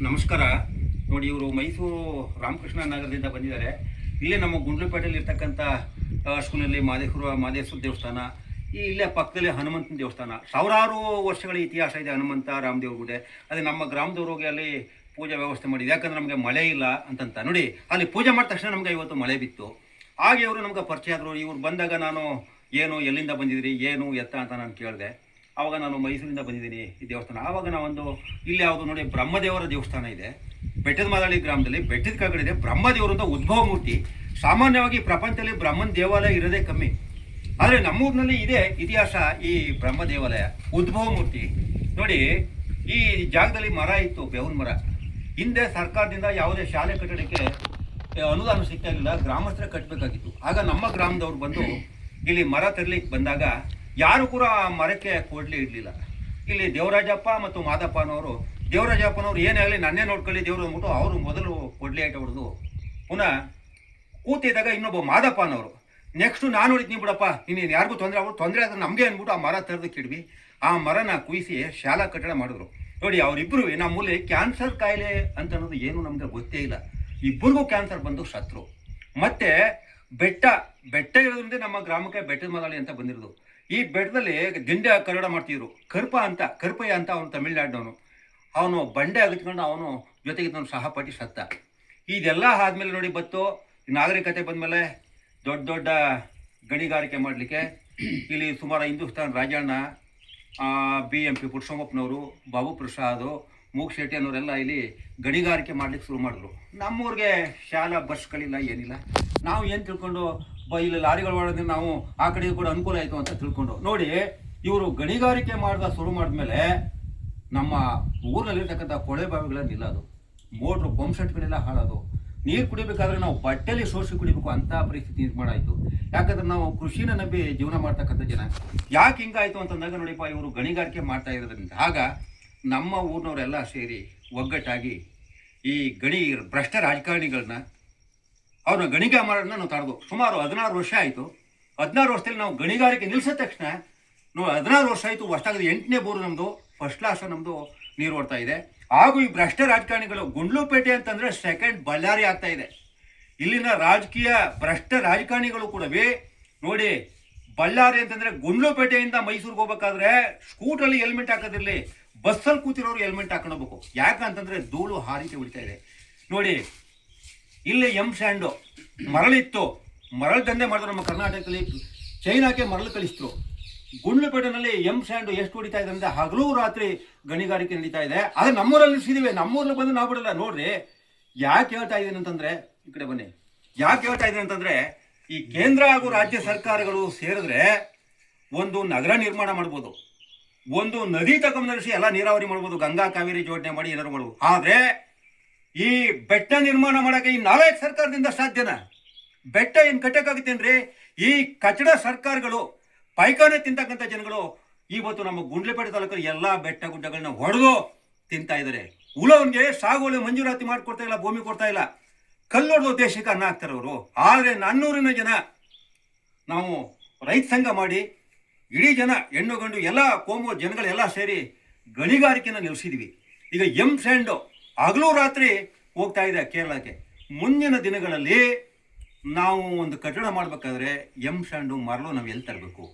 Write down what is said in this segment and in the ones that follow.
ನಮಸ್ಕಾರ. ನೋಡಿ, ಇವರು ಮೈಸೂರು ರಾಮಕೃಷ್ಣ ನಗರದಿಂದ ಬಂದಿದ್ದಾರೆ. ಇಲ್ಲೇ ನಮ್ಮ ಗುಂಡ್ಲುಪೇಟೆಯಲ್ಲಿ ಇರ್ತಕ್ಕಂಥ ಸ್ಕೂಲಲ್ಲಿ ಮಾದೇಶ್ವರ ದೇವಸ್ಥಾನ, ಇಲ್ಲೇ ಪಕ್ಕದಲ್ಲಿ ಹನುಮಂತನ ದೇವಸ್ಥಾನ. ಸಾವಿರಾರು ವರ್ಷಗಳ ಇತಿಹಾಸ ಇದೆ ಹನುಮಂತ ರಾಮದೇವ್ರ ಗುಡಿ. ಅದೇ ನಮ್ಮ ಗ್ರಾಮದವ್ರು ಹೋಗಿ ಅಲ್ಲಿ ಪೂಜೆ ವ್ಯವಸ್ಥೆ ಮಾಡಿದೆ. ಯಾಕಂದ್ರೆ ನಮಗೆ ಮಳೆ ಇಲ್ಲ ಅಂತಂತ ನೋಡಿ, ಅಲ್ಲಿ ಪೂಜೆ ಮಾಡಿದ ತಕ್ಷಣ ನಮಗೆ ಇವತ್ತು ಮಳೆ ಬಿತ್ತು. ಹಾಗೆ ಅವರು ನಮ್ಗೆ ಪರಿಚಯ ಆದರು. ಇವ್ರು ಬಂದಾಗ ನಾನು ಏನು ಎಲ್ಲಿಂದ ಬಂದಿದ್ರಿ ಏನು ಎತ್ತ ಅಂತ ನಾನು ಕೇಳಿದೆ. ಆವಾಗ ನಾನು ಮೈಸೂರಿಂದ ಬಂದಿದ್ದೀನಿ ಈ ದೇವಸ್ಥಾನ. ಆವಾಗ ನಾವೊಂದು ಇಲ್ಲಿ ಯಾವುದು ನೋಡಿ, ಬ್ರಹ್ಮದೇವರ ದೇವಸ್ಥಾನ ಇದೆ ಬೆಟ್ಟದ ಮಾದಳ್ಳಿ ಗ್ರಾಮದಲ್ಲಿ. ಬೆಟ್ಟದ ಕೆಳಗಡೆ ಇದೆ ಬ್ರಹ್ಮದೇವರು ಅಂತ ಉದ್ಭವ ಮೂರ್ತಿ. ಸಾಮಾನ್ಯವಾಗಿ ಪ್ರಪಂಚದಲ್ಲಿ ಬ್ರಹ್ಮನ ದೇವಾಲಯ ಇರೋದೇ ಕಮ್ಮಿ, ಆದರೆ ನಮ್ಮೂರಿನಲ್ಲಿ ಇದೆ ಇತಿಹಾಸ ಈ ಬ್ರಹ್ಮ ದೇವಾಲಯ ಉದ್ಭವ ಮೂರ್ತಿ. ನೋಡಿ, ಈ ಜಾಗದಲ್ಲಿ ಮರ ಇತ್ತು, ಬೇವಿನ ಮರ. ಹಿಂದೆ ಸರ್ಕಾರದಿಂದ ಯಾವುದೇ ಶಾಲೆ ಕಟ್ಟಡಕ್ಕೆ ಅನುದಾನ ಸಿಗ್ತಾ ಇರಲಿಲ್ಲ, ಗ್ರಾಮಸ್ಥರ ಕಟ್ಟಬೇಕಾಗಿತ್ತು. ಆಗ ನಮ್ಮ ಗ್ರಾಮದವ್ರು ಬಂದು ಇಲ್ಲಿ ಮರ ತರಲಿಕ್ಕೆ ಬಂದಾಗ ಯಾರು ಕೂಡ ಆ ಮರಕ್ಕೆ ಕೊಡ್ಲಿ ಇರಲಿಲ್ಲ. ಇಲ್ಲಿ ದೇವರಾಜಪ್ಪ ಮತ್ತು ಮಾದಪ್ಪನವರು, ದೇವರಾಜಪ್ಪನವರು ಏನೇ ಆಗಲಿ ನನ್ನೇ ನೋಡ್ಕೊಳ್ಳಿ ದೇವರು ಅಂದ್ಬಿಟ್ಟು ಅವರು ಮೊದಲು ಕೊಡ್ಲಿ ಐಟ ಹೊಡೆದು, ಪುನಃ ಕೂತಿದ್ದಾಗ ಇನ್ನೊಬ್ಬ ಮಾದಪ್ಪನವರು ನೆಕ್ಸ್ಟು ನಾನು ಹೊಡಿತೀನಿ ಬಿಡಪ್ಪ, ಇನ್ನೇನು ಯಾರಿಗೂ ತೊಂದರೆ ಆದ್ರೆ ನಮಗೆ ಅಂದ್ಬಿಟ್ಟು ಆ ಮರ ತರದಕ್ಕೆ ಇಡ್ವಿ. ಆ ಮರನ ಕುಯಿಸಿ ಶಾಲಾ ಕಟ್ಟಡ ಮಾಡಿದ್ರು. ನೋಡಿ, ಅವರಿಬ್ಬರು ನಮ್ಮಲ್ಲಿ ಕ್ಯಾನ್ಸರ್ ಕಾಯಿಲೆ ಅಂತ ಅನ್ನೋದು ಏನು ನಮ್ಗೆ ಗೊತ್ತೇ ಇಲ್ಲ. ಇಬ್ಬರಿಗೂ ಕ್ಯಾನ್ಸರ್ ಬಂದು ಸತ್ರು. ಮತ್ತೆ ಬೆಟ್ಟ ಇರೋದ್ರಿಂದ ನಮ್ಮ ಗ್ರಾಮಕ್ಕೆ ಬೆಟ್ಟದ ಮಾದಳ್ಳಿ ಅಂತ ಬಂದಿರೋದು. ಈ ಬೆಟ್ಟದಲ್ಲಿ ದಿಂಡೆ ಕರಡ ಮಾಡ್ತಿದ್ರು. ಕರ್ಪಯ್ಯ ಅಂತ ಅವನು ತಮಿಳ್ನಾಡಿನವನು. ಅವನು ಬಂಡೆ ಅಗತ್ಕೊಂಡು ಅವನು ಜೊತೆಗೆ ನಾನು ಸಹಪಾಠಿ ಸತ್ತ. ಇದೆಲ್ಲ ಆದಮೇಲೆ ನೋಡಿ, ಬತ್ತು ನಾಗರಿಕತೆ ಬಂದಮೇಲೆ ದೊಡ್ಡ ಗಣಿಗಾರಿಕೆ ಮಾಡಲಿಕ್ಕೆ ಇಲ್ಲಿ ಸುಮಾರು ಹಿಂದೂಸ್ತಾನ್ ರಾಜಣ್ಣ, BMP ಪುರುಷೋತ್ತಮಪ್ಪನವರು, ಬಾಬು ಪ್ರಸಾದ್, ಮೂಗ್ ಶೆಟ್ಟಿ ಅನ್ನೋರೆಲ್ಲ ಇಲ್ಲಿ ಗಣಿಗಾರಿಕೆ ಮಾಡ್ಲಿಕ್ಕೆ ಶುರು ಮಾಡಿದ್ರು. ನಮ್ಮೂರಿಗೆ ಶಾಲಾ ಬಸ್ಗಳಿಲ್ಲ, ಏನಿಲ್ಲ. ನಾವು ಏನು ತಿಳ್ಕೊಂಡು ಇಲ್ಲಿ ಲಾರಿಗಳು ಮಾಡೋದ್ರೆ ನಾವು ಆ ಕಡೆಗೆ ಕೂಡ ಅನುಕೂಲ ಆಯಿತು ಅಂತ ತಿಳ್ಕೊಂಡು ನೋಡಿ, ಇವರು ಗಣಿಗಾರಿಕೆ ಶುರು ಮಾಡಿದ್ಮೇಲೆ ನಮ್ಮ ಊರಿನಲ್ಲಿರ್ತಕ್ಕಂಥ ಕೊಳೆ ಬಾವಿಗಳೆಲ್ಲ ನಿಲ್ಲೋದು, ಮೋಟ್ರು ಪಂಪ್ ಸೆಟ್ಗಳೆಲ್ಲ ಹಾಳೋದು. ನೀರು ಕುಡಿಬೇಕಾದ್ರೆ ನಾವು ಬಟ್ಟೆಲಿ ಸೋಸಿ ಕುಡಿಬೇಕು ಅಂತ ಪರಿಸ್ಥಿತಿ ನಿರ್ಮಾಣ ಆಯಿತು. ಯಾಕಂದ್ರೆ ನಾವು ಕೃಷಿನ ನಂಬಿ ಜೀವನ ಮಾಡ್ತಕ್ಕಂಥ ಜನ. ಯಾಕೆ ಹಿಂಗಾಯಿತು ಅಂತಂದಾಗ ನೋಡಿಪ್ಪ, ಇವರು ಗಣಿಗಾರಿಕೆ ಮಾಡ್ತಾ ಇರೋದ್ರಿಂದ ಆಗ ನಮ್ಮ ಊರಿನವರೆಲ್ಲ ಸೇರಿ ಒಗ್ಗಟ್ಟಾಗಿ ಈ ಭ್ರಷ್ಟ ರಾಜಕಾರಣಿಗಳನ್ನ ಅವ್ರನ್ನ ಗಣಿಗಾರಿಕೆ ಮಾಡೋದನ್ನ ನಾವು ತಡೆದು ಸುಮಾರು 16 ವರ್ಷ ಆಯಿತು. 16 ವರ್ಷದಲ್ಲಿ ನಾವು ಗಣಿಗಾರಿಕೆ ನಿಲ್ಲಿಸಿದ ತಕ್ಷಣ 16 ವರ್ಷ ಆಯಿತು. ಅಷ್ಟಾಗದೆ 8ನೇ ಬೋರು ನಮ್ಮದು, ಫಸ್ಟ್ ಕ್ಲಾಸ್ ನಮ್ಮದು ನೀರು ಓಡ್ತಾ ಇದೆ. ಹಾಗೂ ಈ ಭ್ರಷ್ಟ ರಾಜಕಾರಣಿಗಳು, ಗುಂಡ್ಲುಪೇಟೆ ಅಂತಂದರೆ ಸೆಕೆಂಡ್ ಬಳ್ಳಾರಿ ಆಗ್ತಾ ಇದೆ. ಇಲ್ಲಿನ ರಾಜಕೀಯ ಭ್ರಷ್ಟ ರಾಜಕಾರಣಿಗಳು ಕೂಡವೇ ನೋಡಿ, ಬಳ್ಳಾರಿ ಅಂತಂದರೆ ಗುಂಡ್ಲುಪೇಟೆಯಿಂದ ಮೈಸೂರಿಗೆ ಹೋಗ್ಬೇಕಾದ್ರೆ ಸ್ಕೂಟ್ರಲ್ಲಿ ಹೆಲ್ಮೆಟ್ ಹಾಕೋದಿರಲಿ, ಬಸ್ಸಲ್ಲಿ ಕೂತಿರೋರು ಹೆಲ್ಮೆಟ್ ಹಾಕೊಂಡು ಹೋಗ್ಬೇಕು. ಯಾಕಂತಂದರೆ ಧೂಳು ಹಾರಿಕೆ ಉಳಿತಾ ಇದೆ. ನೋಡಿ, ಇಲ್ಲಿ ಸ್ಯಾಂಡು ಮರಳಿತ್ತು, ಮರಳು ದಂಧೆ ಮಾಡಿದ್ರು ನಮ್ಮ ಕರ್ನಾಟಕದಲ್ಲಿ. ಚೈನಾಕ್ಕೆ ಮರಳು ಕಳಿಸಿದ್ರು. ಗುಂಡ್ಲುಪೇಟೆನಲ್ಲಿ ಸ್ಯಾಂಡು ಎಷ್ಟು ಹೊಡಿತಾ ಇದೆ ಅಂದರೆ ಹಗಲು ರಾತ್ರಿ ಗಣಿಗಾರಿಕೆ ನಡೀತಾ ಇದೆ. ಆದರೆ ನಮ್ಮೂರಲ್ಲಿ ನಿಲ್ಲಿಸಿದ್ದೀವಿ, ನಮ್ಮೂರಲ್ಲಿ ಬಂದು ನಾವು ಬಿಡಲ್ಲ. ನೋಡ್ರಿ, ಯಾಕೆ ಹೇಳ್ತಾ ಇದ್ದೀನಿ ಅಂತಂದರೆ, ಈ ಕಡೆ ಬನ್ನಿ, ಯಾಕೆ ಹೇಳ್ತಾ ಇದ್ದೀನಿ ಅಂತಂದರೆ, ಈ ಕೇಂದ್ರ ಹಾಗೂ ರಾಜ್ಯ ಸರ್ಕಾರಗಳು ಸೇರಿದ್ರೆ ಒಂದು ನಗರ ನಿರ್ಮಾಣ ಮಾಡ್ಬೋದು, ಒಂದು ನದಿ ತಗೊಂಡ್ರಿಸಿ ಎಲ್ಲ ನೀರಾವರಿ ಮಾಡ್ಬೋದು, ಗಂಗಾ ಕಾವೇರಿ ಜೋಡಣೆ ಮಾಡಿ ಏನಾರು ಮಾಡ್ಬೋದು. ಆದರೆ ಈ ಬೆಟ್ಟ ನಿರ್ಮಾಣ ಮಾಡೋಕೆ ಈ 4 ಸರ್ಕಾರದಿಂದ ಸಾಧ್ಯನಾ? ಬೆಟ್ಟ ಏನು ಕಟ್ಟಕ್ಕಾಗುತ್ತೇನ್ರಿ? ಈ ಕಟ್ಟಡ ಸರ್ಕಾರಗಳು, ಪೈಖಾನೆ ತಿಂತಕ್ಕಂಥ ಜನಗಳು ಇವತ್ತು ನಮ್ಮ ಗುಂಡ್ಲುಪೇಟೆ ತಾಲೂಕಲ್ಲಿ ಎಲ್ಲ ಬೆಟ್ಟ ಗುಡ್ಡಗಳನ್ನ ಹೊಡೆದು ತಿಂತಾ ಇದ್ದಾರೆ. ಉಳವನ್ಗೆ ಸಾಗುವಳಿ ಮಂಜೂರಾತಿ ಮಾಡಿಕೊಡ್ತಾ ಇಲ್ಲ, ಭೂಮಿ ಕೊಡ್ತಾ ಇಲ್ಲ, ಕಲ್ಲು ಹೊಡೆದು ದೇಶಕ್ಕೆ ಅನ್ನ ಹಾಕ್ತಾರೆ ಅವರು. ಆದರೆ ನನ್ನೂರಿನ ಜನ ನಾವು ರೈತ ಸಂಘ ಮಾಡಿ ಇಡೀ ಜನ ಹೆಣ್ಣು ಗಂಡು ಎಲ್ಲ ಕೋಮು ಜನಗಳೆಲ್ಲ ಸೇರಿ ಗಣಿಗಾರಿಕೆನ ನಿಲ್ಲಿಸಿದ್ವಿ. ಈಗ ಸ್ಯಾಂಡು ಹಗಲು ರಾತ್ರಿ ಹೋಗ್ತಾ ಇದೆ ಕೇರಳಕ್ಕೆ. ಮುಂದಿನ ದಿನಗಳಲ್ಲಿ ನಾವು ಒಂದು ಕಟ್ಟಡ ಮಾಡಬೇಕಾದ್ರೆ ಸ್ಯಾಂಡು ಮರಳು ನಾವು ಎಲ್ಲಿ ತರಬೇಕು?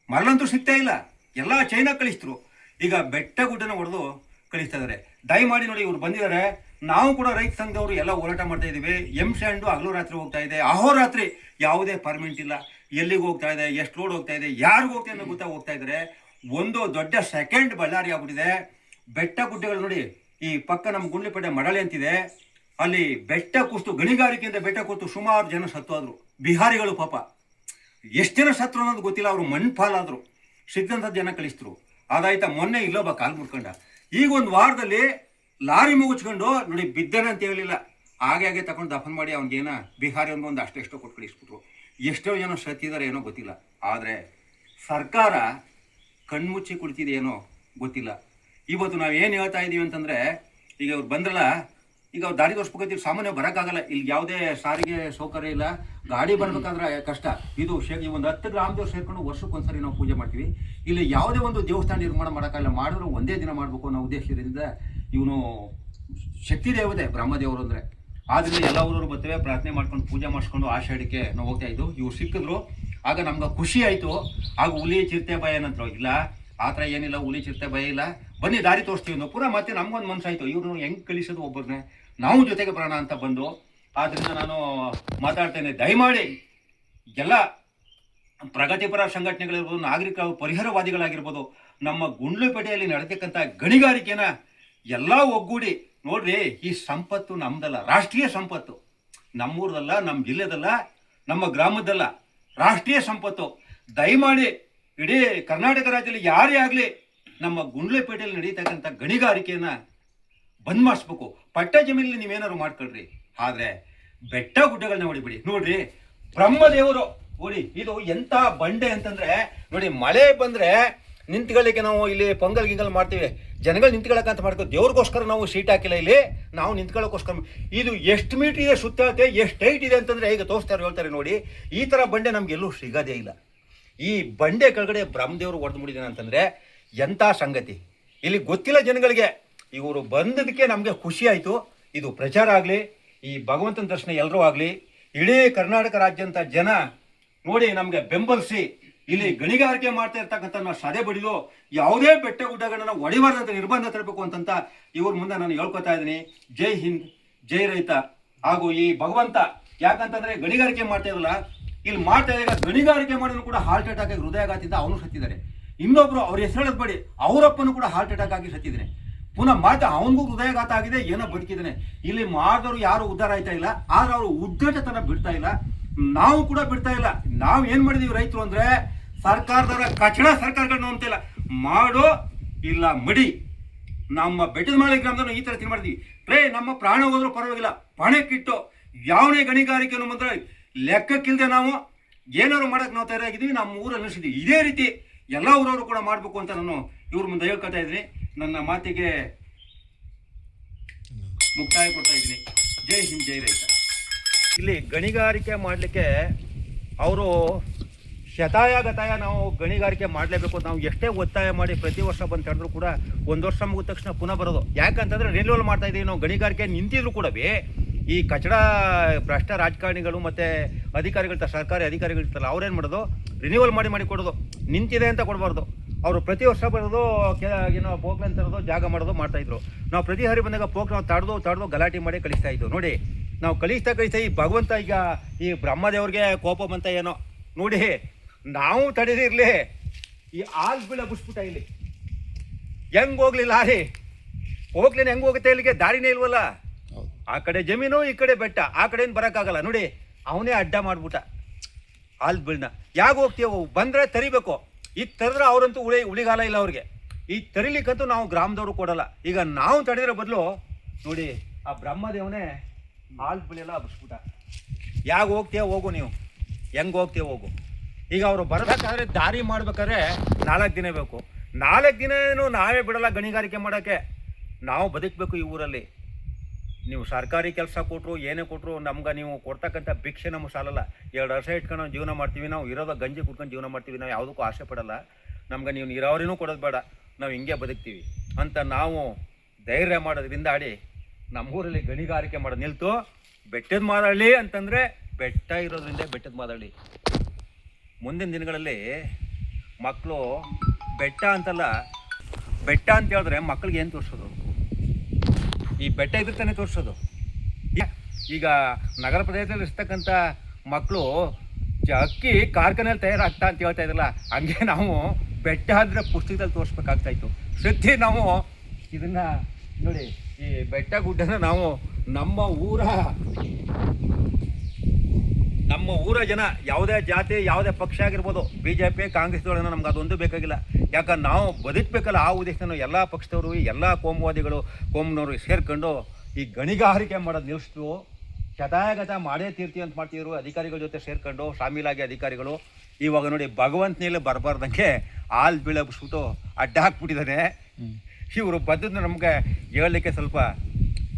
ಮರಳಂತೂ ಸಿಗ್ತಾ ಇಲ್ಲ, ಎಲ್ಲ ಚೈನಾ ಕಳಿಸ್ತರು. ಈಗ ಬೆಟ್ಟ ಗುಡ್ಡನ ಹೊಡೆದು ಕಳಿಸ್ತಾ ಇದ್ದಾರೆ. ದಯಮಾಡಿ ನೋಡಿ, ಇವ್ರು ಬಂದಿದ್ದಾರೆ. ನಾವು ಕೂಡ ರೈತ ಸಂಘದವರು ಎಲ್ಲ ಹೋರಾಟ ಮಾಡ್ತಾ ಇದ್ದೀವಿ. ಸ್ಯಾಂಡು ಹಗಲು ರಾತ್ರಿ ಹೋಗ್ತಾ ಇದೆ, ಅಹೋರಾತ್ರಿ, ಯಾವುದೇ ಪರ್ಮಿಟ್ ಇಲ್ಲ. ಎಲ್ಲಿಗೆ ಹೋಗ್ತಾ ಇದೆ, ಎಷ್ಟು ಲೋಡ್ ಹೋಗ್ತಾ ಇದೆ, ಯಾರಿಗೂ ಹೋಗ್ತಾ ಇದೆ ಗೊತ್ತಾ ಹೋಗ್ತಾ ಇದ್ದಾರೆ. ಒಂದು ದೊಡ್ಡ ಸೆಕೆಂಡ್ ಬಳ್ಳಾರಿ ಆಗ್ಬಿಟ್ಟಿದೆ. ಬೆಟ್ಟ ಗುಡ್ಡಗಳು ನೋಡಿ, ಈ ಪಕ್ಕ ನಮ್ಮ ಗುಂಡ್ಲುಪೇಟೆ ಮಡಳಿ ಅಂತಿದೆ, ಅಲ್ಲಿ ಬೆಟ್ಟ ಕುಸ್ತು ಗಣಿಗಾರಿಕೆಯಿಂದ ಬೆಟ್ಟ ಕೂತು ಸುಮಾರು ಜನ ಸತ್ತೋದ್ರು. ಬಿಹಾರಿಗಳು ಪಾಪ ಎಷ್ಟು ಜನ ಸತ್ರು ಅನ್ನೋದು ಗೊತ್ತಿಲ್ಲ. ಅವರು ಮಣ್ಪಾಲಾದ್ರು, ಸಿಕ್ಕಂಥ ಜನ ಕಳಿಸ್ತರು. ಅದಾಯ್ತಾ, ಮೊನ್ನೆ ಇಲ್ಲೊಬ್ಬ ಕಾಲು ಮುಡ್ಕೊಂಡ. ಈಗ ಒಂದು ವಾರದಲ್ಲಿ ಲಾರಿ ಮುಗಿಸ್ಕೊಂಡು ನೋಡಿ, ಬಿದ್ದನೆ ಅಂತ ಹೇಳಿಲ್ಲ, ಹಾಗೆ ತಗೊಂಡು ದಫನ್ ಮಾಡಿ ಅವ್ನಿಗೇನ ಬಿಹಾರಿ ಒಂದು ಅಷ್ಟೆಷ್ಟೋ ಕೊಟ್ಟು ಕಳಿಸ್ಬಿಟ್ರು. ಎಷ್ಟೋ ಜನ ಸತ್ತಿದ್ದಾರೆ ಏನೋ ಗೊತ್ತಿಲ್ಲ. ಆದರೆ ಸರ್ಕಾರ ಕಣ್ಮುಚ್ಚಿ ಕುಳಿತಿದೆ ಏನೋ ಗೊತ್ತಿಲ್ಲ. ಇವತ್ತು ನಾವು ಏನು ಹೇಳ್ತಾ ಇದ್ದೀವಿ ಅಂತಂದರೆ, ಈಗ ಅವ್ರು ಬಂದ್ರಲ್ಲ, ಈಗ ಅವ್ರು ದಾರಿ ತೋರಿಸ್ಬೇಕಂತೀವಿ, ಸಾಮಾನ್ಯ ಬರೋಕ್ಕಾಗಲ್ಲ. ಇಲ್ಲಿ ಯಾವುದೇ ಸಾರಿಗೆ ಸೌಕರ್ಯ ಇಲ್ಲ, ಗಾಡಿ ಬರಬೇಕಾದ್ರೆ ಕಷ್ಟ. ಇದು ಒಂದು 10 ಗ್ರಾಮದವ್ರು ಸೇರ್ಕೊಂಡು ವರ್ಷಕ್ಕೊಂದ್ಸರಿ ನಾವು ಪೂಜೆ ಮಾಡ್ತೀವಿ. ಇಲ್ಲಿ ಯಾವುದೇ ಒಂದು ದೇವಸ್ಥಾನ ನಿರ್ಮಾಣ ಮಾಡೋಕ್ಕಾಗಲ್ಲ. ಮಾಡಿದ್ರು ಒಂದೇ ದಿನ ಮಾಡಬೇಕು ಅನ್ನೋ ಉದ್ದೇಶದಿಂದ ಇವನು ಶಕ್ತಿ ದೇವತೆ ಬ್ರಹ್ಮದೇವರು ಅಂದರೆ. ಆದ್ದರಿಂದ ಎಲ್ಲ ಊರವರು ಬರ್ತೇವೆ, ಪ್ರಾರ್ಥನೆ ಮಾಡ್ಕೊಂಡು ಪೂಜೆ ಮಾಡಿಸ್ಕೊಂಡು ಆಷಾಢಕ್ಕೆ ನಾವು ಹೋಗ್ತಾ ಇದ್ದು. ಇವ್ರು ಸಿಕ್ಕಿದ್ರು, ಆಗ ನಮ್ಗೆ ಖುಷಿ ಆಯಿತು. ಆಗ ಹುಲಿ ಚಿರತೆ ಭಯ ಏನಂತ ಇಲ್ಲ, ಆ ಥರ ಏನಿಲ್ಲ, ಹುಲಿ ಚಿರತೆ ಭಯ ಇಲ್ಲ, ಬನ್ನಿ ದಾರಿ ತೋರಿಸ್ತೀವಿ ನಾವು ಪೂರ. ಮತ್ತೆ ನಮ್ಗೊಂದು ಮನಸ್ಸಾಯಿತು, ಇವ್ರನ್ನ ಹೆಂಗೆ ಕಳಿಸೋದು ಒಬ್ಬರನ್ನೇ, ನಾವು ಜೊತೆಗೆ ಬರೋಣ ಅಂತ ಬಂದು. ಆದ್ದರಿಂದ ನಾನು ಮಾತಾಡ್ತೇನೆ, ದಯಮಾಡಿ ಎಲ್ಲ ಪ್ರಗತಿಪರ ಸಂಘಟನೆಗಳಿರ್ಬೋದು, ನಾಗರಿಕ ಪರಿಹಾರವಾದಿಗಳಾಗಿರ್ಬೋದು, ನಮ್ಮ ಗುಂಡ್ಲುಪೇಟೆಯಲ್ಲಿ ನಡೆತಕ್ಕಂಥ ಗಣಿಗಾರಿಕೆನ ಎಲ್ಲ ಒಗ್ಗೂಡಿ ನೋಡ್ರಿ. ಈ ಸಂಪತ್ತು ನಮ್ದಲ್ಲ, ರಾಷ್ಟ್ರೀಯ ಸಂಪತ್ತು. ನಮ್ಮೂರದಲ್ಲ, ನಮ್ಮ ಜಿಲ್ಲೆದಲ್ಲ, ನಮ್ಮ ಗ್ರಾಮದಲ್ಲ, ರಾಷ್ಟ್ರೀಯ ಸಂಪತ್ತು. ದಯಮಾಡಿ ಇಡೀ ಕರ್ನಾಟಕ ರಾಜ್ಯದಲ್ಲಿ ಯಾರೇ ಆಗಲಿ ನಮ್ಮ ಗುಂಡ್ಲುಪೇಟೆಯಲ್ಲಿ ನಡೀತಕ್ಕಂಥ ಗಣಿಗಾರಿಕೆಯನ್ನ ಬಂದ್ ಮಾಡಿಸ್ಬೇಕು. ಪಟ್ಟ ಜಮೀನಲ್ಲಿ ನೀವೇನಾದ್ರು ಮಾಡ್ಕೊಳ್ರಿ, ಆದರೆ ಬೆಟ್ಟ ಗುಡ್ಡಗಳನ್ನ ಹೊಡಿಬಿಡಿ. ನೋಡ್ರಿ, ಬ್ರಹ್ಮದೇವರು ನೋಡಿ, ಇದು ಎಂಥ ಬಂಡೆ ಅಂತಂದ್ರೆ ನೋಡಿ, ಮಳೆ ಬಂದ್ರೆ ನಿಂತ್ಕೊಳ್ಳಿಕ್ಕೆ ನಾವು ಇಲ್ಲಿ ಪೊಂಗಲ್ ಗಿಂಗಲ್ ಮಾಡ್ತೀವಿ, ಜನಗಳು ನಿಂತ್ಕೊಳ್ಳೋಕ್ಕಂತ ಮಾಡ್ಕೋ. ದೇವ್ರಿಗೋಸ್ಕರ ನಾವು ಸೀಟ್ ಹಾಕಿಲ್ಲ, ಇಲ್ಲಿ ನಾವು ನಿಂತ್ಕೊಳ್ಳೋಕ್ಕೋಸ್ಕರ. ಇದು ಎಷ್ಟು ಮೀಟರ್ ಇದೆ ಸುತ್ತಳತೆ, ಎಷ್ಟು ಹೈಟ್ ಇದೆ ಅಂತಂದ್ರೆ ಈಗ ತೋರಿಸ್ತಾರೆ, ಹೇಳ್ತಾರೆ ನೋಡಿ. ಈ ಥರ ಬಂಡೆ ನಮ್ಗೆಲ್ಲೂ ಸಿಗೋದೇ ಇಲ್ಲ. ಈ ಬಂಡೆ ಕೆಳಗಡೆ ಬ್ರಹ್ಮದೇವರು ಹೊಡೆದು ಮುಡಿದಾನೆ ಅಂತಂದ್ರೆ ಎಂಥ ಸಂಗತಿ. ಇಲ್ಲಿ ಗೊತ್ತಿಲ್ಲ ಜನಗಳಿಗೆ. ಇವರು ಬಂದದಕ್ಕೆ ನಮಗೆ ಖುಷಿ ಆಯಿತು. ಇದು ಪ್ರಚಾರ ಆಗಲಿ, ಈ ಭಗವಂತನ ದರ್ಶನ ಎಲ್ಲರೂ ಆಗಲಿ, ಇಡೀ ಕರ್ನಾಟಕ ರಾಜ್ಯಂತ ಜನ ನೋಡಿ ನಮಗೆ ಬೆಂಬಲಿಸಿ ಇಲ್ಲಿ ಗಣಿಗಾರಿಕೆ ಮಾಡ್ತಾ ಇರ್ತಕ್ಕಂಥ ನಾವು ಸದೆ ಬಡಿದು ಯಾವುದೇ ಬೆಟ್ಟ ಗುಡ್ಡಗಳನ್ನ ಹೊಡಿಬಾರ್ದಂತ ನಿರ್ಬಂಧ ತರಬೇಕು ಅಂತಂತ ಇವ್ರ ಮುಂದೆ ನಾನು ಹೇಳ್ಕೊತಾ ಇದ್ದೀನಿ. ಜೈ ಹಿಂದ್, ಜೈ ರೈತ. ಹಾಗೂ ಈ ಭಗವಂತ, ಯಾಕಂತಂದ್ರೆ ಗಣಿಗಾರಿಕೆ ಮಾಡ್ತಾ ಇರಲ್ಲ, ಇಲ್ಲಿ ಮಾಡ್ತಾ ಇದ್ದಾಗ ಗಣಿಗಾರಿಕೆ ಮಾಡಿದ್ರು ಕೂಡ ಹಾರ್ಟ್ ಅಟ್ಯಾಕ್ ಆಗಿ ಹೃದಯಾಘಾತದಿಂದ ಅವನು ಸತ್ತಿದ್ದಾರೆ. ಇನ್ನೊಬ್ರು ಅವ್ರ ಹೆಸರು ಹೇಳೋದ್ಬೇಡಿ, ಅವರಪ್ಪನು ಕೂಡ ಹಾರ್ಟ್ ಅಟ್ಯಾಕ್ ಆಗಿ ಸತ್ತಿದ್ದಾನೆ. ಪುನಃ ಮಾಡ್ತಾ ಅವನಿಗೂ ಹೃದಯಾಘಾತ ಆಗಿದೆ, ಏನೋ ಬದುಕಿದ್ದಾನೆ. ಇಲ್ಲಿ ಮಾಡಿದವರು ಯಾರು ಉದ್ಧಾರ ಆಯ್ತಾ ಇಲ್ಲ, ಆದ್ರೆ ಅವರು ಉದ್ದಟತನ ಬಿಡ್ತಾ ಇಲ್ಲ, ನಾವು ಕೂಡ ಬಿಡ್ತಾ ಇಲ್ಲ. ನಾವು ಏನ್ ಮಾಡಿದೀವಿ ರೈತರು ಅಂದ್ರೆ, ಸರ್ಕಾರದವರ ಕಚಡ ಸರ್ಕಾರಗಳನ್ನ ಅಂತಿಲ್ಲ, ಮಾಡೋ ಇಲ್ಲ ಮಡಿ. ನಮ್ಮ ಬೆಟ್ಟದ ಮಾಳಿ ಗ್ರಾಮದನ್ನು ಈ ತರ ತಿನ್ ಮಾಡಿದ್ವಿ. ನಮ್ಮ ಪ್ರಾಣ ಹೋದ್ರೂ ಪರವಾಗಿಲ್ಲ, ಪಣಕ್ಕಿಟ್ಟು ಯಾವನೇ ಗಣಿಗಾರಿಕೆಯನ್ನು ಬಂದ್ರೆ ಲೆಕ್ಕಕ್ಕಿಲ್ದೆ ನಾವು ಏನಾದ್ರು ಮಾಡಕ್ ನಾವು ತಯಾರಾಗಿದ್ದೀವಿ, ನಮ್ಮ ಊರಲ್ಲಿ ಅನಿಸಿದ್ವಿ. ಇದೇ ರೀತಿ ಎಲ್ಲ ಊರವರು ಕೂಡ ಮಾಡಬೇಕು ಅಂತ ನಾನು ಇವ್ರ ಮುಂದೆ ಹೇಳ್ಕೊತಾ ಇದ್ದೀನಿ. ನನ್ನ ಮಾತಿಗೆ ಮುಕ್ತಾಯ ಕೊಡ್ತಾ ಇದ್ದೀನಿ. ಜೈ ಹಿಂದ್, ಜೈ ರೈತ. ಇಲ್ಲಿ ಗಣಿಗಾರಿಕೆ ಮಾಡಲಿಕ್ಕೆ ಅವರು ಶತಾಯ ಗತಾಯ ನಾವು ಗಣಿಗಾರಿಕೆ ಮಾಡಲೇಬೇಕು. ನಾವು ಎಷ್ಟೇ ಒತ್ತಾಯ ಮಾಡಿ ಪ್ರತಿ ವರ್ಷ ಬಂದು ತಡೆದ್ರು ಕೂಡ ಒಂದು ವರ್ಷ ಮುಗಿದ ತಕ್ಷಣ ಪುನಃ ಬರೋದು. ಯಾಕಂತಂದರೆ ರಿನ್ಯೂವಲ್ ಮಾಡ್ತಾ ಇದ್ದೀವಿ ನಾವು. ಗಣಿಗಾರಿಕೆ ನಿಂತಿದ್ರು ಕೂಡ ಈ ಕಚಡ ಭ್ರಷ್ಟ ರಾಜಕಾರಣಿಗಳು ಮತ್ತು ಅಧಿಕಾರಿಗಳು, ಸರ್ಕಾರಿ ಅಧಿಕಾರಿಗಳಿರ್ತಾರಲ್ಲ, ಅವ್ರೇನು ಮಾಡೋದು, ರಿನ್ಯೂವಲ್ ಮಾಡಿ ಕೊಡೋದು. ನಿಂತಿದೆ ಅಂತ ಕೊಡಬಾರ್ದು. ಅವರು ಪ್ರತಿ ವರ್ಷ ಬರೋದು, ಏನೋ ಪೋಕ್ಲನ್ ತರೋದು, ಜಾಗ ಮಾಡೋದು ಮಾಡ್ತಾಯಿದ್ರು. ನಾವು ಪ್ರತಿ ಹರಿ ಬಂದಾಗ ಪೋಕ್ ನಾವು ತಡೆದು ಗಲಾಟೆ ಮಾಡಿ ಕಳಿಸ್ತಾ ಇದ್ದು. ನೋಡಿ, ನಾವು ಕಳಿಸ್ತಾ ಈ ಭಗವಂತ ಈಗ ಈ ಬ್ರಹ್ಮದೇವ್ರಿಗೆ ಕೋಪ ಬಂತ ಏನೋ ನೋಡಿ, ನಾವು ತಡೆದಿರಲಿ. ಈ ಆಲ್ ಬೀಳ ಬುಸ್ಬಿಟ್ಟ ಇಲ್ಲಿ ಹೆಂಗ್ ಹೋಗ್ಲಿ ಲಾರಿ, ಹೋಗ್ಲೇನೆ ಹೆಂಗ್ ಹೋಗುತ್ತೆ, ಇಲ್ಲಿಗೆ ದಾರಿನೇ ಇಲ್ವಲ್ಲ. ಆ ಕಡೆ ಜಮೀನು, ಈ ಕಡೆ ಬೆಟ್ಟ, ಆ ಕಡೆಯಿಂದ ಬರೋಕ್ಕಾಗಲ್ಲ. ನೋಡಿ, ಅವನೇ ಅಡ್ಡ ಮಾಡ್ಬಿಟ್ಟ ಆಲ್ ಬೀಳ್ನ. ಯಾಕೆ ಹೋಗ್ತೀವಿ, ಬಂದರೆ ತರಿಬೇಕು. ಈ ತರಿದ್ರೆ ಅವರಂತೂ ಉಳಿಗಾಲ ಇಲ್ಲ ಅವ್ರಿಗೆ. ಈ ತರಿಲಿಕ್ಕಂತೂ ನಾವು ಗ್ರಾಮದವರು ಕೊಡಲ್ಲ. ಈಗ ನಾವು ತಡೆದಿರೋ ಬದಲು ನೋಡಿ, ಆ ಬ್ರಹ್ಮದೇವನೇ ಹಾಲು ಬಿಳೆಲ್ಲ ಹಬ್ಬಿಸ್ಬಿಟ್ಟ. ಯಾಕೆ ಹೋಗ್ತೀಯ ಹೋಗು, ನೀವು ಹೆಂಗೆ ಹೋಗ್ತೀಯ ಹೋಗು. ಈಗ ಅವರು ಬರಬೇಕಾದ್ರೆ ದಾರಿ ಮಾಡ್ಬೇಕಾದ್ರೆ 4 ದಿನ ಬೇಕು. 4 ದಿನನೂ ನಾವೇ ಬಿಡಲ್ಲ ಗಣಿಗಾರಿಕೆ ಮಾಡೋಕ್ಕೆ. ನಾವು ಬದುಕಬೇಕು ಈ ಊರಲ್ಲಿ. ನೀವು ಸರ್ಕಾರಿ ಕೆಲಸ ಕೊಟ್ಟರು, ಏನೇ ಕೊಟ್ಟರು, ನಮ್ಗೆ ನೀವು ಕೊಡ್ತಕ್ಕಂಥ ಭಿಕ್ಷೆ ನಮ್ಗೆ ಸಾಲಲ್ಲ. 2 ವರ್ಷ ಇಟ್ಕೊಂಡು ನಾವು ಜೀವನ ಮಾಡ್ತೀವಿ. ನಾವು ಇರೋದ ಗಂಜಿ ಕುಟ್ಕೊಂಡು ಜೀವನ ಮಾಡ್ತೀವಿ. ನಾವು ಯಾವುದಕ್ಕೂ ಆಸೆ ಪಡಲ್ಲ. ನಮ್ಗೆ ನೀವು ನೀರಾವರಿನೂ ಕೊಡೋದು ಬೇಡ, ನಾವು ಹಿಂಗೆ ಬದುಕ್ತೀವಿ ಅಂತ ನಾವು ಧೈರ್ಯ ಮಾಡೋದ್ರಿಂದ ಆಡಿ ನಮ್ಮೂರಲ್ಲಿ ಗಣಿಗಾರಿಕೆ ಮಾಡೋದು ನಿಲ್ತು. ಬೆಟ್ಟದ ಮಾದಳ್ಳಿ ಅಂತಂದರೆ ಬೆಟ್ಟ ಇರೋದ್ರಿಂದ ಬೆಟ್ಟದ ಮಾದಳ್ಳಿ. ಮುಂದಿನ ದಿನಗಳಲ್ಲಿ ಮಕ್ಕಳು ಬೆಟ್ಟ ಅಂತಲ್ಲ, ಬೆಟ್ಟ ಅಂತ ಹೇಳಿದ್ರೆ ಮಕ್ಕಳಿಗೆ ಏನು ತೋರಿಸೋದು? ಈ ಬೆಟ್ಟ ಇದ್ರೆ ತಾನೇ ತೋರಿಸೋದು. ಈಗ ನಗರ ಪ್ರದೇಶದಲ್ಲಿ ಇರ್ತಕ್ಕಂಥ ಮಕ್ಕಳು ಅಕ್ಕಿ ಕಾರ್ಖಾನೆಯಲ್ಲಿ ತಯಾರಾಗ್ತಾ ಅಂತ ಹೇಳ್ತಾ ಇದ್ರಲ್ಲ, ಹಂಗೆ ನಾವು ಬೆಟ್ಟ ಅಂದರೆ ಪುಸ್ತಕದಲ್ಲಿ ತೋರಿಸ್ಬೇಕಾಗ್ತಾಯಿತ್ತು. ಸದ್ಯ ನಾವು ಇದನ್ನು ನೋಡಿ, ಈ ಬೆಟ್ಟ ಗುಡ್ಡನ ನಾವು ನಮ್ಮ ಊರ ಜನ, ಯಾವುದೇ ಜಾತಿ ಯಾವುದೇ ಪಕ್ಷ ಆಗಿರ್ಬೋದು, BJP ಕಾಂಗ್ರೆಸ್ದವ್ರನ್ನ ನಮ್ಗೆ ಅದೊಂದು ಬೇಕಾಗಿಲ್ಲ. ಯಾಕಂದ್ರೆ ನಾವು ಬದುಕಬೇಕಲ್ಲ, ಆ ಉದ್ದೇಶನ ಎಲ್ಲ ಪಕ್ಷದವರು, ಎಲ್ಲ ಕೋಮುವಾದಿಗಳು, ಕೋಮ್ನವರು ಸೇರ್ಕೊಂಡು ಈ ಗಣಿಗಾರಿಕೆ ಮಾಡೋದು ನಿಲ್ಲಿಸ್ತು. ಶತಾಯಗತ ಮಾಡೇ ತೀರ್ತಿ ಅಂತ ಮಾಡ್ತಿದ್ರು ಅಧಿಕಾರಿಗಳ ಜೊತೆ ಸೇರ್ಕೊಂಡು, ಶಾಮೀಲಾಗಿ ಅಧಿಕಾರಿಗಳು. ಇವಾಗ ನೋಡಿ, ಭಗವಂತನಲ್ಲಿ ಬರಬಾರ್ದಂಗೆ ಹಾಲು ಬೀಳಬಿಸ್ಬಿಟ್ಟು ಅಡ್ಡ ಹಾಕ್ಬಿಟ್ಟಿದ್ದಾನೆ. ಇವರು ಬದ್ದನ್ನು ನಮಗೆ ಹೇಳಲಿಕ್ಕೆ ಸ್ವಲ್ಪ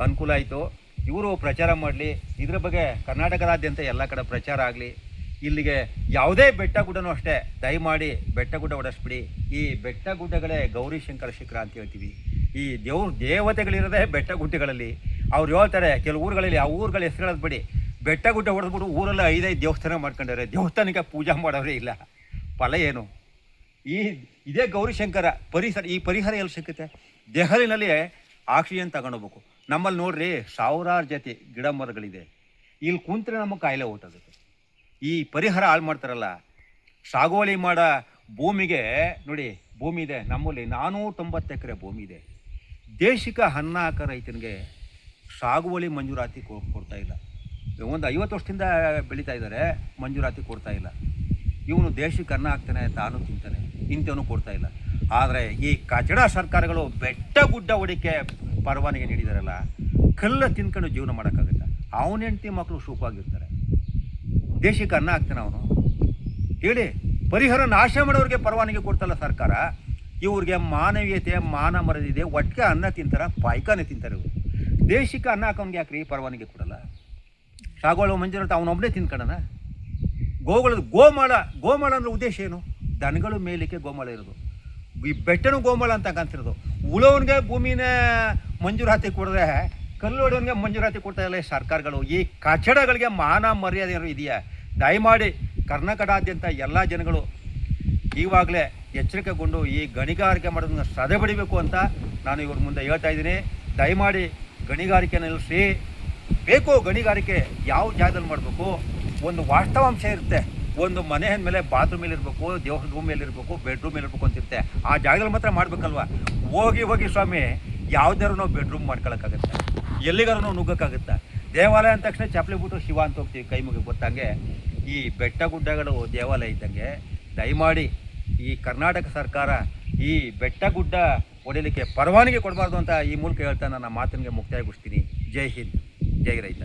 ಅನುಕೂಲ ಆಯಿತು. ಇವರು ಪ್ರಚಾರ ಮಾಡಲಿ, ಇದ್ರ ಬಗ್ಗೆ ಕರ್ನಾಟಕದಾದ್ಯಂತ ಎಲ್ಲ ಕಡೆ ಪ್ರಚಾರ ಆಗಲಿ. ಇಲ್ಲಿಗೆ ಯಾವುದೇ ಬೆಟ್ಟ ಗುಡ್ಡನೂ ಅಷ್ಟೇ, ದಯಮಾಡಿ ಬೆಟ್ಟ ಗುಡ್ಡ ಹೊಡೆಸ್ಬಿಡಿ. ಈ ಬೆಟ್ಟ ಗುಡ್ಡಗಳೇ ಗೌರಿಶಂಕರ ಶಿಖರ ಅಂತ ಹೇಳ್ತೀವಿ. ಈ ದೇವತೆಗಳಿರೋದೇ ಬೆಟ್ಟ ಗುಡ್ಡೆಗಳಲ್ಲಿ. ಅವ್ರು ಹೇಳ್ತಾರೆ ಕೆಲವು ಊರುಗಳಲ್ಲಿ, ಆ ಊರುಗಳ ಹೆಸರುಗಳದ್ದು ಬಿಡಿ, ಬೆಟ್ಟ ಗುಡ್ಡ ಹೊಡೆದ್ಬಿಟ್ಟು ಊರಲ್ಲಿ 5 ದೇವಸ್ಥಾನ ಮಾಡ್ಕೊಂಡವ್ರೆ, ದೇವಸ್ಥಾನಕ್ಕೆ ಪೂಜೆ ಮಾಡೋರೇ ಇಲ್ಲ. ಫಲ ಏನು? ಇದೇ ಗೌರಿಶಂಕರ ಪರಿಸರ, ಈ ಪರಿಸರ ಎಲ್ಲಿ ಸಿಕ್ಕುತ್ತೆ? ದೆಹಲಿನಲ್ಲಿ ಆಕ್ಸಿಜನ್ ತಗೊಂಡೋಗ್ಬೇಕು. ನಮ್ಮಲ್ಲಿ ನೋಡ್ರಿ ಸಾವಿರಾರು ಜಾತಿ ಗಿಡ ಮರಗಳಿದೆ, ಇಲ್ಲಿ ಕುಂತ್ರೆ ನಮಗೆ ಕಾಯಿಲೆ ಹೊಟ್ಟೋಗುತ್ತೆ. ಈ ಪರಿಸರ ಹಾಳು ಮಾಡ್ತಾರಲ್ಲ, ಸಾಗುವಳಿ ಮಾಡೋ ಭೂಮಿಗೆ ನೋಡಿ, ಭೂಮಿ ಇದೆ ನಮ್ಮಲ್ಲಿ 490 ಎಕರೆ ಭೂಮಿ ಇದೆ. ದೇಶಿಕ ಅನ್ನ ಹಾಕೋ ರೈತನಿಗೆ ಸಾಗುವಳಿ ಮಂಜೂರಾತಿ ಕೊಡ್ತಾ ಇಲ್ಲ. ಒಂದು 50 ವರ್ಷದಿಂದ ಬೆಳೀತಾ ಇದ್ದಾರೆ, ಮಂಜೂರಾತಿ ಕೊಡ್ತಾ ಇಲ್ಲ. ಇವನು ದೇಶಕ್ಕೆ ಅನ್ನ ಹಾಕ್ತಾನೆ, ತಾನು ತಿಂತಾನೆ, ಇಂಥವನು ಕೊಡ್ತಾ ಇಲ್ಲ. ಆದರೆ ಈ ಕಚಡ ಸರ್ಕಾರಗಳು ಬೆಟ್ಟ ಗುಡ್ಡ ಹೊಡಿಕೆ ಪರವಾನಗಿ ನೀಡಿದಾರಲ್ಲ, ಕಲ್ಲ ತಿನ್ಕೊಂಡು ಜೀವನ ಮಾಡೋಕ್ಕಾಗುತ್ತೆ. ಅವನ ಹೆಂಡತಿ ಮಕ್ಕಳು ಸುಖವಾಗಿರ್ತಾರೆ. ದೇಶಕ್ಕೆ ಅನ್ನ ಹಾಕ್ತಾನೆ ಅವನು ಹೇಳಿ? ಪರಿಸರ ನಾಶ ಮಾಡೋರಿಗೆ ಪರವಾನಗಿ ಕೊಡ್ತಲ್ಲ ಸರ್ಕಾರ. ಇವ್ರಿಗೆ ಮಾನವೀಯತೆ, ಮಾನ ಮರದಿದೆ, ಒಟ್ಟಿಗೆ ಅನ್ನ ತಿಂತಾರೆ, ಪಾಯ್ಕಾನೆ ತಿಂತಾರೆ ಇವರು. ದೇಶಕ್ಕೆ ಅನ್ನ ಹಾಕೋನ್ಗೆ ಯಾಕ್ರಿ ಪರವಾನಗಿ ಕೊಡಲ್ಲ? ಸಾಗೋಳು ಮಂಜೂರಾತಿ ಅವನೊಬ್ಬನೇ ತಿನ್ಕೊಳ್ಳೋಣ. ಗೋಮಾಳ ಅಂದ್ರೆ ಉದ್ದೇಶ ಏನು? ದನಗಳು ಮೇಲಿಕ್ಕೆ ಗೋಮಾಳ ಇರೋದು, ಈ ಬೆಟ್ಟನೂ ಗೋಮಾಳ ಅಂತ ಕಾಣ್ತಿರೋದು. ಉಳೋನ್ಗೆ ಭೂಮಿನ ಮಂಜೂರಾತಿ ಕೊಡದೆ ಕಲ್ಲು ಹೊಡೋನ್ಗೆ ಮಂಜೂರಾತಿ ಕೊಡ್ತಾ ಇಲ್ಲ ಸರ್ಕಾರಗಳು. ಈ ಕಚಡಗಳಿಗೆ ಮಾನ ಮರ್ಯಾದೆ ಏನೋ ಇದೆಯಾ? ದಯಮಾಡಿ ಕರ್ನಾಟಕದಾದ್ಯಂತ ಎಲ್ಲ ಜನಗಳು ಈವಾಗಲೇ ಎಚ್ಚರಿಕೆಗೊಂಡು ಈ ಗಣಿಗಾರಿಕೆ ಮಾಡೋದನ್ನ ಸದೆಬಡಿಬೇಕು ಅಂತ ನಾನು ಇವ್ರ ಮುಂದೆ ಹೇಳ್ತಾ ಇದ್ದೀನಿ. ದಯಮಾಡಿ ಗಣಿಗಾರಿಕೆ ನಿಲ್ಲಿಸಿ. ಬೇಕು ಗಣಿಗಾರಿಕೆ ಯಾವ ಜಾಗದಲ್ಲಿ ಮಾಡಬೇಕು? ಒಂದು ವಾಸ್ತವಾಂಶ ಇರುತ್ತೆ. ಒಂದು ಮನೆ ಮೇಲೆ ಬಾತ್ರೂಮ್ ಮೇಲೆ ಇರಬೇಕು, ದೇವ್ರ ರೂಮ್ ಮೇಲೆ ಇರಬೇಕು, ಬೆಡ್ರೂಮ್ ಮೇಲೆ ಇರಬೇಕು ಅಂತಿರುತ್ತೆ. ಆ ಜಾಗದಲ್ಲಿ ಮಾತ್ರ ಮಾಡಬೇಕಲ್ವ? ಹೋಗಿ ಸ್ವಾಮಿ, ಯಾವ್ದಾರು ನಾವು ಬೆಡ್ರೂಮ್ ಮಾಡ್ಕೊಳಕ್ಕಾಗತ್ತೆ? ಎಲ್ಲಿಗಾರು ನಾವು ನುಗ್ಗೋಕ್ಕಾಗುತ್ತಾ? ದೇವಾಲಯ ಅಂದ ತಕ್ಷಣ ಚಪ್ಪಲಿ ಬಿಟ್ಟು ಶಿವ ಅಂತ ಹೋಗ್ತೀವಿ, ಕೈ ಮುಗಿ ಗೊತ್ತಂಗೆ. ಈ ಬೆಟ್ಟ ಗುಡ್ಡಗಳು ದೇವಾಲಯ ಇದ್ದಂಗೆ. ದಯಮಾಡಿ ಈ ಕರ್ನಾಟಕ ಸರ್ಕಾರ ಈ ಬೆಟ್ಟ ಗುಡ್ಡ ಹೊಡಿಲಿಕ್ಕೆ ಪರವಾನಗಿ ಕೊಡಬಾರ್ದು ಅಂತ ಈ ಮೂಲಕ ಹೇಳ್ತಾ ನನ್ನ ಮಾತಿನಿಗೆ ಮುಕ್ತಾಯಗೊಳಿಸ್ತೀನಿ. ಜೈ ಹಿಂದ್, ಜೈ ರೈತ.